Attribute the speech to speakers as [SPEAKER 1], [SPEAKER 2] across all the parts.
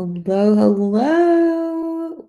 [SPEAKER 1] Hello, hello.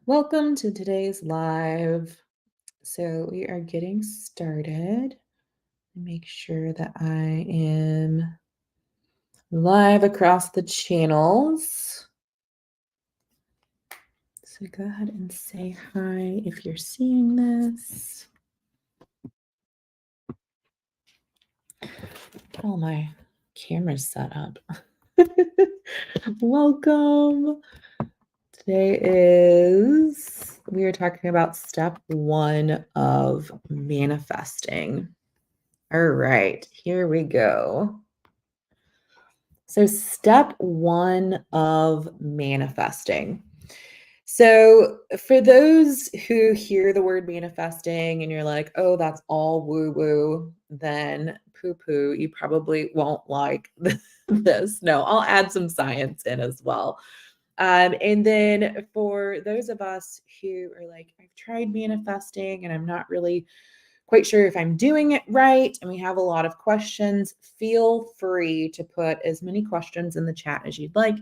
[SPEAKER 1] Welcome to today's live. So we are getting started. Make sure that I am live across the channels. So go ahead and say hi if you're seeing this. Get all my cameras set up. Welcome. We are talking about step 1 of manifesting. All right, here we go. So step 1 of manifesting. So for those who hear the word manifesting and you're like, oh, that's all woo-woo, then poo-poo, you probably won't like this. No, I'll add some science in as well. And then for those of us who are like, I've tried manifesting and I'm not really quite sure if I'm doing it right, and we have a lot of questions, feel free to put as many questions in the chat as you'd like.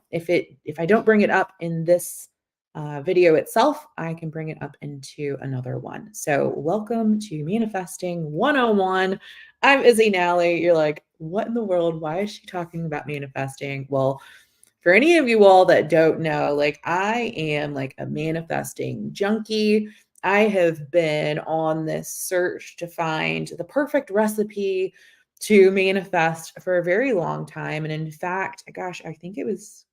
[SPEAKER 1] If I don't bring it up in this video itself, I can bring it up into another one. So welcome to Manifesting 101. I'm Izzy Nally. You're like, what in the world? Why is she talking about manifesting? Well, for any of you all that don't know, like I am like a manifesting junkie. I have been on this search to find the perfect recipe to manifest for a very long time. And in fact, gosh, I think it was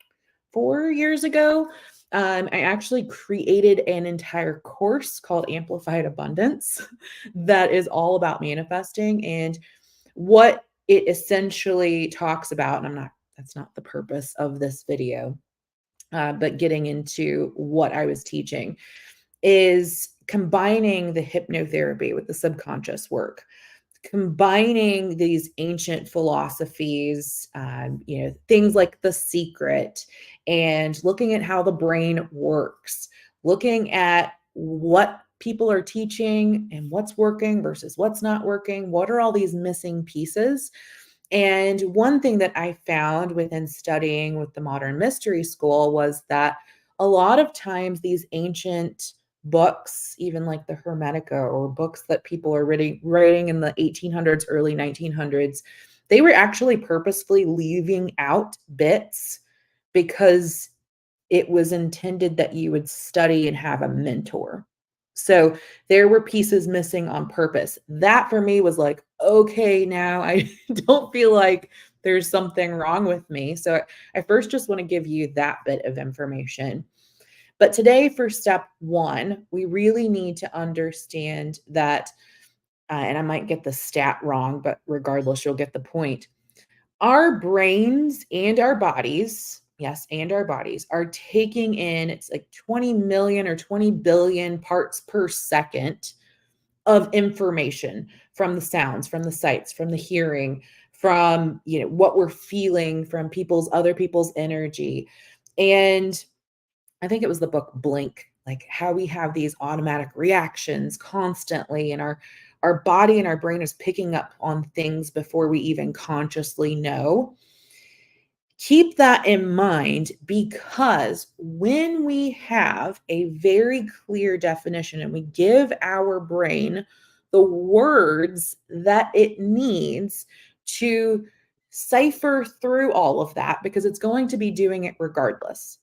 [SPEAKER 1] 4 years ago, I actually created an entire course called Amplified Abundance that is all about manifesting and what it essentially talks about. And that's not the purpose of this video, but getting into what I was teaching is combining the hypnotherapy with the subconscious work, combining these ancient philosophies, things like The Secret, and looking at how the brain works, looking at what people are teaching and what's working versus what's not working. What are all these missing pieces? And one thing that I found within studying with the Modern Mystery School was that a lot of times these ancient books, even like the Hermetica or books that people are writing in the 1800s, early 1900s, they were actually purposefully leaving out bits because it was intended that you would study and have a mentor. So there were pieces missing on purpose. That for me was like, okay, now I don't feel like there's something wrong with me. So I first just want to give you that bit of information. But today, for step 1, we really need to understand that, and I might get the stat wrong, but regardless, you'll get the point. Our brains and our bodies, yes, and our bodies are taking in, it's like 20 million or 20 billion parts per second of information from the sounds, from the sights, from the hearing, from, what we're feeling, from other people's energy. And I think it was the book Blink, like how we have these automatic reactions constantly, and our body and our brain is picking up on things before we even consciously know. Keep that in mind, because when we have a very clear definition and we give our brain the words that it needs to cipher through all of that, because it's going to be doing it regardless.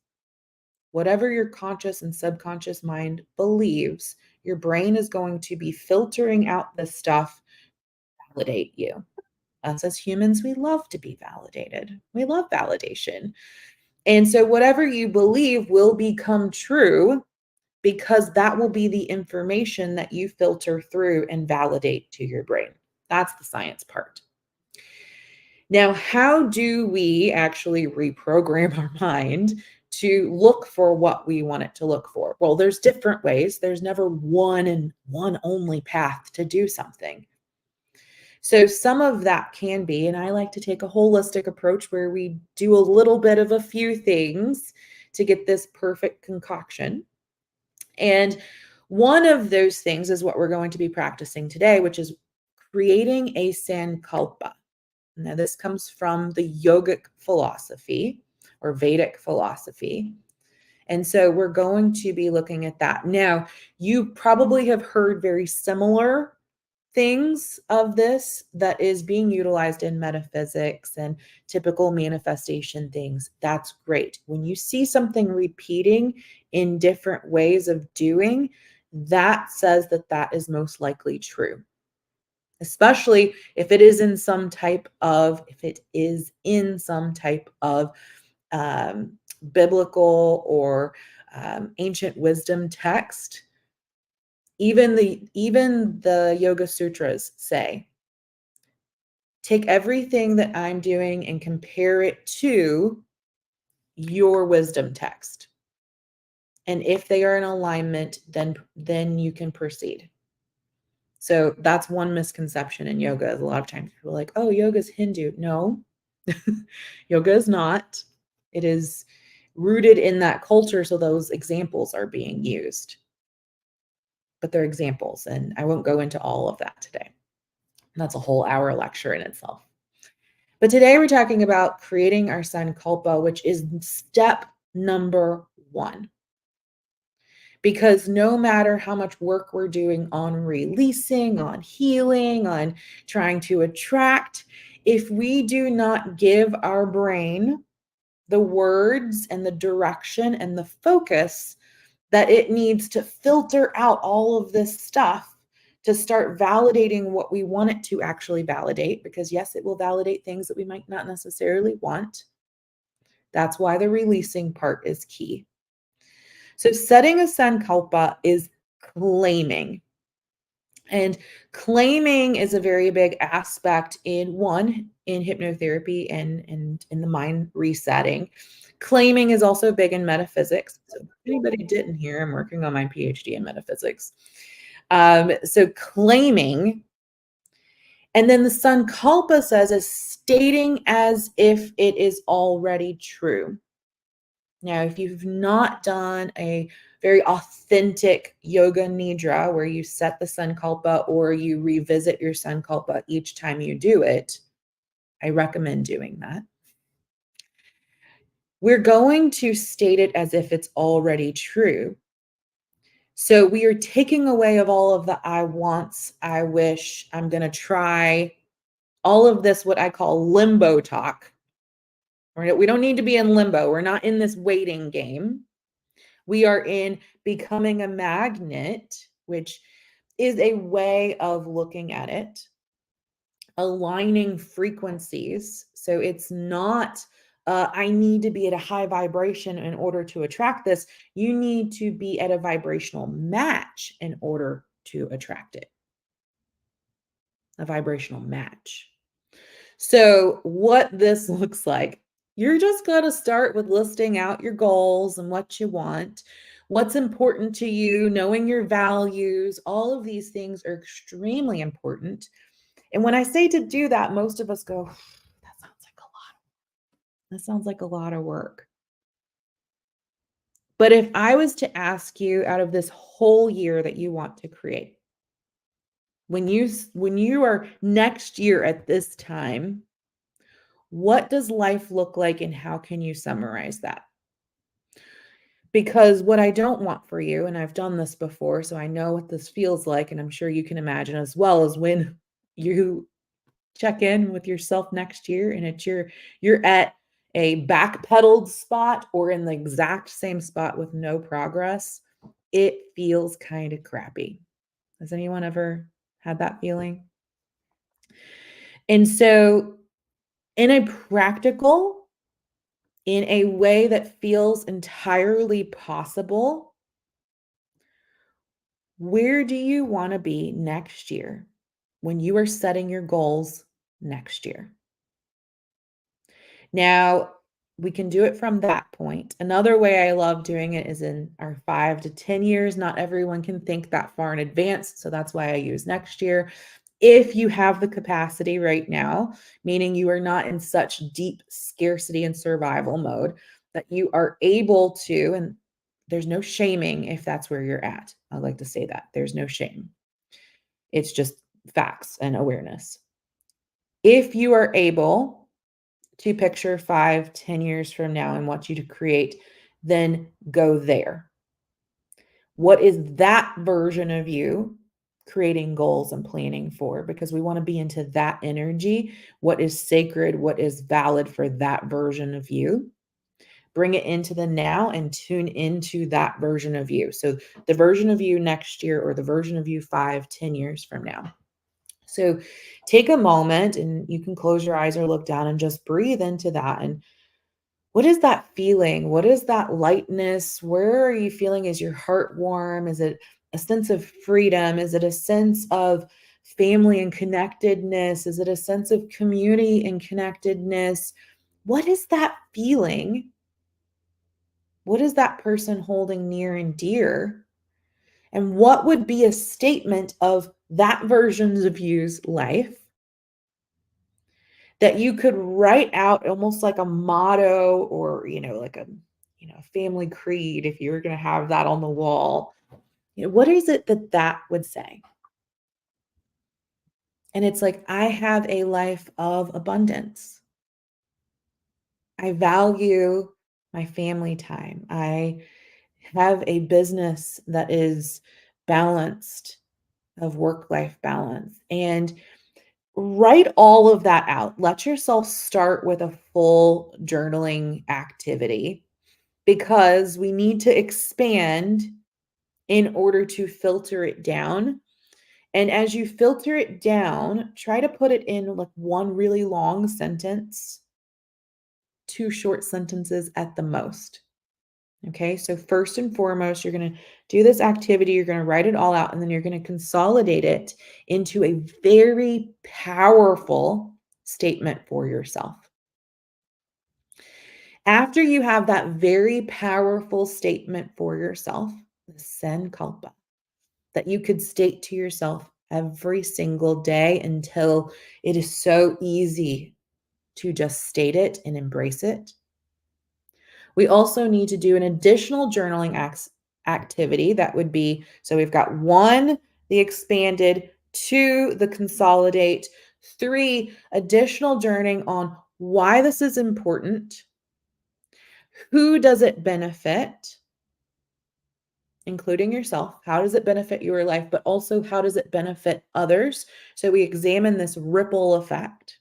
[SPEAKER 1] Whatever your conscious and subconscious mind believes, your brain is going to be filtering out this stuff to validate you. Us as humans, we love to be validated. We love validation. And so whatever you believe will become true, because that will be the information that you filter through and validate to your brain. That's the science part. Now, how do we actually reprogram our mind to look for what we want it to look for? Well, there's different ways. There's never one and one only path to do something. So some of that can be, and I like to take a holistic approach where we do a little bit of a few things to get this perfect concoction. And one of those things is what we're going to be practicing today, which is creating a Sankalpa. Now, this comes from the yogic philosophy or Vedic philosophy. And so we're going to be looking at that. Now, you probably have heard very similar things of this that is being utilized in metaphysics and typical manifestation things. That's great. When you see something repeating in different ways of doing, that says that that is most likely true. Especially if it is in some type of um, biblical or ancient wisdom text. Even the Yoga Sutras say, take everything that I'm doing and compare it to your wisdom text. And if they are in alignment, then you can proceed. So that's one misconception in yoga. A lot of times people are like, oh, yoga is Hindu. No, yoga is not. It is rooted in that culture. So those examples are being used. But they're examples. And I won't go into all of that today. That's a whole hour lecture in itself. But today we're talking about creating our Sankalpa, which is step number 1. Because no matter how much work we're doing on releasing, on healing, on trying to attract, if we do not give our brain the words and the direction and the focus that it needs to filter out all of this stuff to start validating what we want it to actually validate, because yes, it will validate things that we might not necessarily want. That's why the releasing part is key. So setting a sankalpa is claiming. And claiming is a very big aspect in hypnotherapy and in the mind resetting. Claiming is also big in metaphysics. So if anybody didn't hear, I'm working on my PhD in metaphysics. So claiming, and then the sankalpa says is stating as if it is already true. Now, if you've not done a very authentic yoga nidra where you set the sankalpa or you revisit your sankalpa each time you do it, I recommend doing that. We're going to state it as if it's already true. So we are taking away of all of the I wants, I wish, I'm going to try, all of this, what I call limbo talk. We don't need to be in limbo. We're not in this waiting game. We are in becoming a magnet, which is a way of looking at it, aligning frequencies. So it's not, I need to be at a high vibration in order to attract this. You need to be at a vibrational match in order to attract it. A vibrational match. So what this looks like, you're just going to start with listing out your goals and what you want, what's important to you, knowing your values. All of these things are extremely important. And when I say to do that, most of us go, that sounds like a lot. That sounds like a lot of work. But if I was to ask you, out of this whole year that you want to create, when you are next year at this time, what does life look like and how can you summarize that? Because what I don't want for you, and I've done this before, so I know what this feels like, and I'm sure you can imagine as well, as when you check in with yourself next year and you're at a backpedaled spot or in the exact same spot with no progress, it feels kind of crappy. Has anyone ever had that feeling? And so in a practical, in a way that feels entirely possible, where do you want to be next year when you are setting your goals next year? Now, we can do it from that point. Another way I love doing it is in our 5 to 10 years. Not everyone can think that far in advance, so that's why I use next year. If you have the capacity right now, meaning you are not in such deep scarcity and survival mode, that you are able to, and there's no shaming if that's where you're at. I like to say that there's no shame. It's just facts and awareness. If you are able to picture 5, 10 years from now and want you to create, then go there. What is that version of you creating goals and planning for? Because we want to be into that energy. What is sacred? What is valid for that version of you? Bring it into the now and tune into that version of you. So the version of you next year or the version of you 5, 10 years from now. So take a moment and you can close your eyes or look down and just breathe into that. And what is that feeling? What is that lightness? Where are you feeling? Is your heart warm? Is it a sense of freedom? Is it a sense of family and connectedness? Is it a sense of community and connectedness? What is that feeling? What is that person holding near and dear? And what would be a statement of that version of you's life that you could write out almost like a motto or, like a, family creed if you were going to have that on the wall? What is it that that would say? And it's like, I have a life of abundance. I value my family time. I have a business that is balanced, of work-life balance. And write all of that out. Let yourself start with a full journaling activity because we need to expand in order to filter it down. And as you filter it down, try to put it in like one really long sentence, two short sentences at the most. Okay, so first and foremost, you're going to do this activity, you're going to write it all out, and then you're going to consolidate it into a very powerful statement for yourself. After you have that very powerful statement for yourself, the Sankalpa, that you could state to yourself every single day until it is so easy to just state it and embrace it. We also need to do an additional journaling activity that would be, so we've got 1, the expanded, 2, the consolidate, 3, additional journaling on why this is important, who does it benefit, including yourself. How does it benefit your life, but also how does it benefit others? So we examine this ripple effect.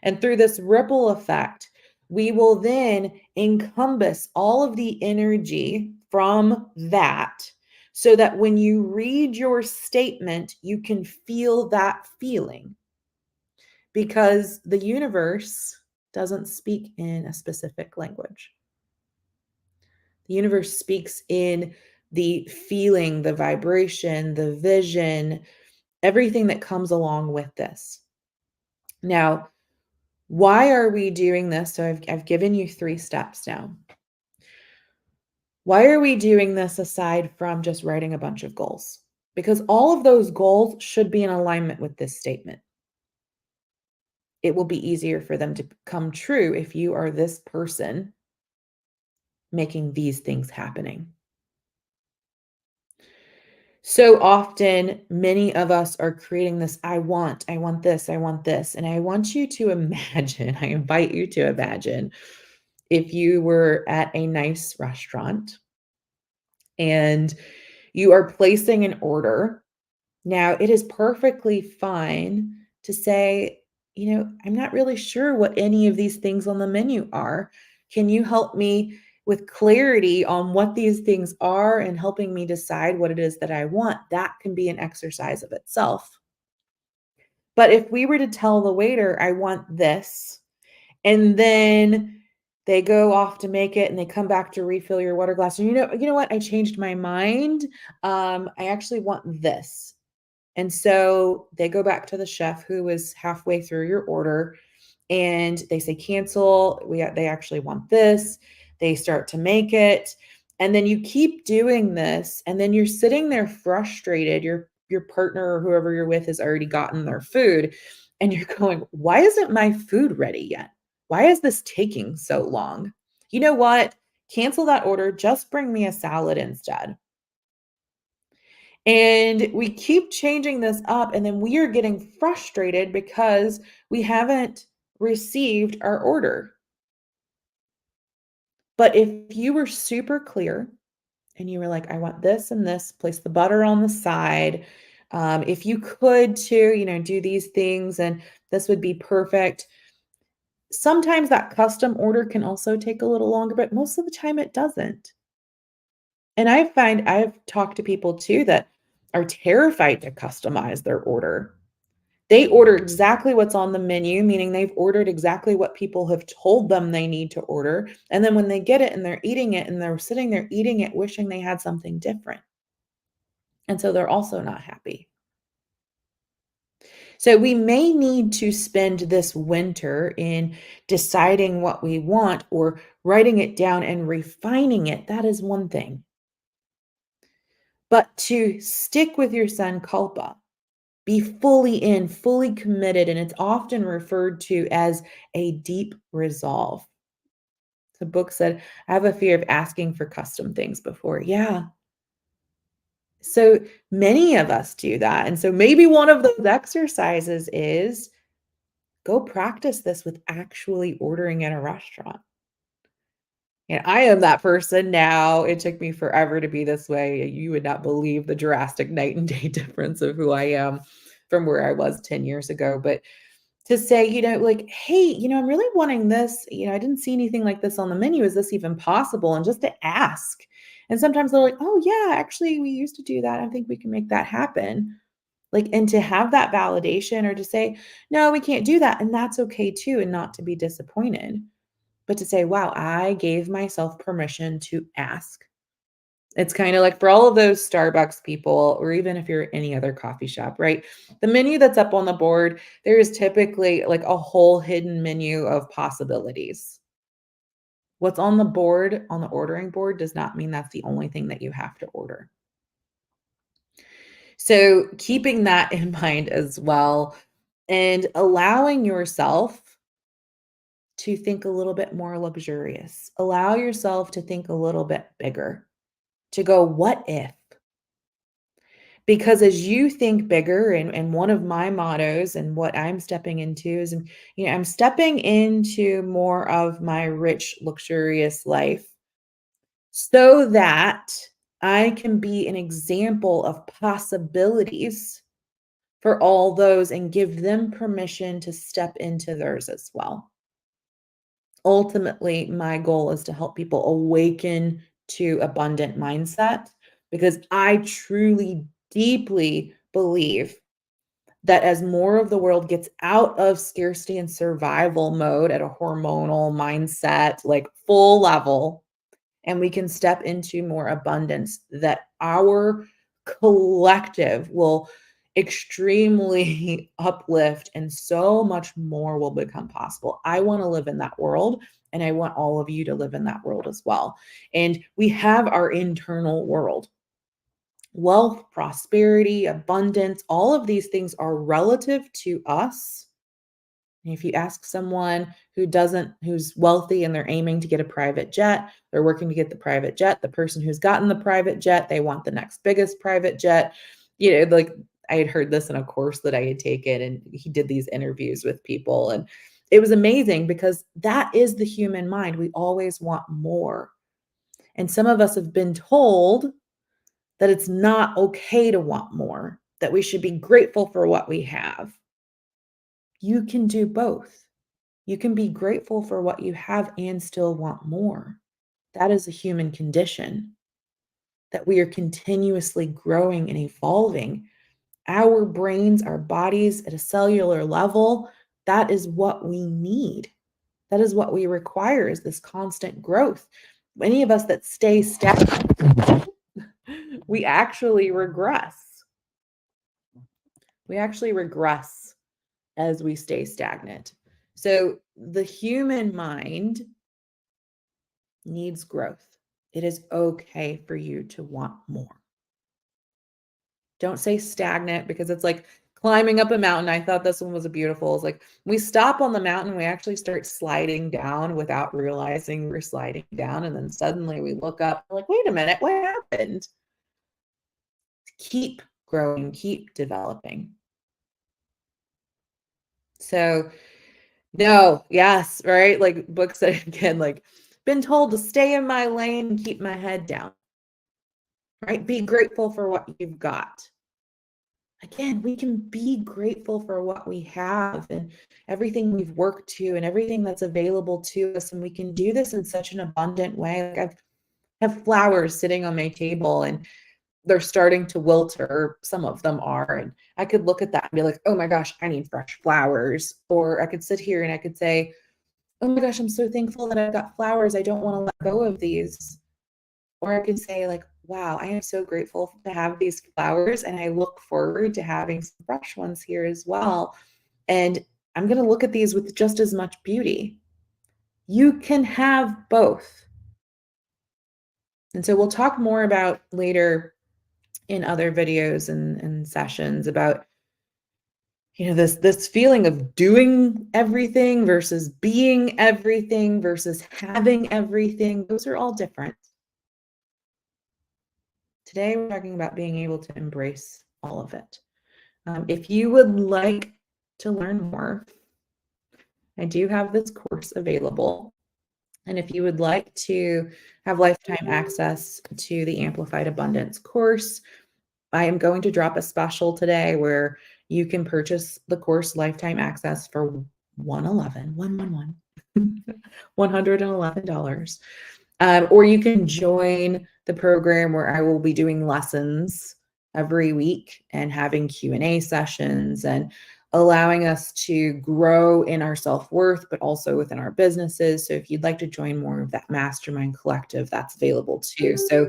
[SPEAKER 1] And through this ripple effect, we will then encompass all of the energy from that so that when you read your statement, you can feel that feeling because the universe doesn't speak in a specific language. The universe speaks in the feeling, the vibration, the vision, everything that comes along with this. Now, why are we doing this? So I've given you 3 steps now. Why are we doing this aside from just writing a bunch of goals? Because all of those goals should be in alignment with this statement. It will be easier for them to come true if you are this person making these things happening. So often, many of us are creating this, I want this, I want this. And I want you to imagine, I invite you to imagine if you were at a nice restaurant and you are placing an order. Now, it is perfectly fine to say, I'm not really sure what any of these things on the menu are. Can you help me with clarity on what these things are and helping me decide what it is that I want? That can be an exercise of itself. But if we were to tell the waiter, I want this, and then they go off to make it and they come back to refill your water glass. And you know what? I changed my mind. I actually want this. And so they go back to the chef who was halfway through your order and they say, cancel. They actually want this. They start to make it. And then you keep doing this. And then you're sitting there frustrated. Your partner or whoever you're with has already gotten their food. And you're going, why isn't my food ready yet? Why is this taking so long? You know what? Cancel that order. Just bring me a salad instead. And we keep changing this up, and then we are getting frustrated because we haven't received our order. But if you were super clear and you were like, I want this and this, place the butter on the side. If you could too, do these things and this would be perfect. Sometimes that custom order can also take a little longer, but most of the time it doesn't. And I find I've talked to people too that are terrified to customize their order. They order exactly what's on the menu, meaning they've ordered exactly what people have told them they need to order. And then when they get it and they're eating it and they're sitting there eating it, wishing they had something different. And so they're also not happy. So we may need to spend this winter in deciding what we want or writing it down and refining it. That is one thing. But to stick with your Sankalpa, be fully in, fully committed, and it's often referred to as a deep resolve. The book said, I have a fear of asking for custom things before. Yeah. So many of us do that. And so maybe one of those exercises is go practice this with actually ordering in a restaurant. And I am that person now. It took me forever to be this way. You would not believe the drastic night and day difference of who I am from where I was 10 years ago. But to say, like, hey, I'm really wanting this. I didn't see anything like this on the menu. Is this even possible? And just to ask. And sometimes they're like, oh, yeah, actually, we used to do that. I think we can make that happen. Like, and to have that validation or to say, no, we can't do that. And that's okay too. And not to be disappointed, but to say, wow, I gave myself permission to ask. It's kind of like for all of those Starbucks people, or even if you're any other coffee shop, right? The menu that's up on the board, there is typically like a whole hidden menu of possibilities. What's on the board, on the ordering board, does not mean that's the only thing that you have to order. So keeping that in mind as well, and allowing yourself to think a little bit more luxurious. Allow yourself to think a little bit bigger, to go, what if? Because as you think bigger, and one of my mottos and what I'm stepping into is, I'm stepping into more of my rich, luxurious life so that I can be an example of possibilities for all those and give them permission to step into theirs as well. Ultimately, my goal is to help people awaken to abundant mindset because I truly, deeply believe that as more of the world gets out of scarcity and survival mode at a hormonal mindset, like full level, and we can step into more abundance, that our collective will extremely uplift and so much more will become possible. I want to live in that world, and I want all of you to live in that world as well. And we have our internal world. Wealth, prosperity, abundance, all of these things are relative to us. And if you ask someone who's wealthy and they're aiming to get a private jet, they're working to get the private jet. The person who's gotten the private jet, they want the next biggest private jet. Like I had heard this in a course that I had taken, and he did these interviews with people. And it was amazing because that is the human mind. We always want more. And some of us have been told that it's not okay to want more, that we should be grateful for what we have. You can do both. You can be grateful for what you have and still want more. That is a human condition, that we are continuously growing and evolving. Our brains, our bodies at a cellular level, that is what we need. That is what we require, is this constant growth. Many of us that stay stagnant, we actually regress. We actually regress as we stay stagnant. So the human mind needs growth. It is okay for you to want more. Don't say stagnant, because it's like climbing up a mountain. I thought this one was a beautiful. It's like we stop on the mountain, we actually start sliding down without realizing we're sliding down. And then suddenly we look up, like, wait a minute, what happened? keep growing, keep developing. So, no, yes, right? Like books that again, like been told to stay in my lane and keep my head down, right? Be grateful for what you've got. Again, we can be grateful for what we have and everything we've worked to and everything that's available to us. And we can do this in such an abundant way. Like I have flowers sitting on my table and they're starting to wilt, or some of them are. And I could look at that and be like, oh my gosh, I need fresh flowers. Or I could sit here and I could say, oh my gosh, I'm so thankful that I've got flowers. I don't want to let go of these. Or I can say, like, wow, I am so grateful to have these flowers and I look forward to having some fresh ones here as well. And I'm going to look at these with just as much beauty. You can have both. And so we'll talk more about later in other videos and sessions about this feeling of doing everything versus being everything versus having everything. Those are all different. Today, we're talking about being able to embrace all of it. If you would like to learn more, I do have this course available. And if you would like to have lifetime access to the Amplified Abundance course, I am going to drop a special today where you can purchase the course lifetime access for $111. Or you can join the program where I will be doing lessons every week and having Q&A sessions and allowing us to grow in our self-worth, but also within our businesses. So if you'd like to join more of that mastermind collective, that's available too. So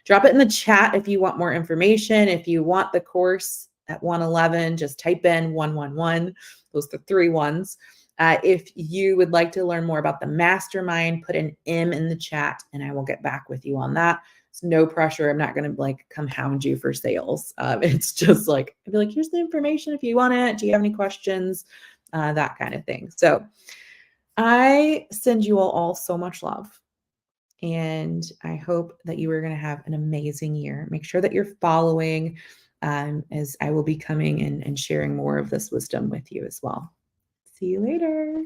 [SPEAKER 1] drop it in the chat if you want more information. If you want the course at 111, just type in 111. Those are the 3 ones. If you would like to learn more about the mastermind, put an M in the chat and I will get back with you on that. It's no pressure. I'm not going to like come hound you for sales. It's just like, I'd be like, here's the information if you want it. Do you have any questions? That kind of thing. So I send you all so much love. And I hope that you are going to have an amazing year. Make sure that you're following as I will be coming and sharing more of this wisdom with you as well. See you later.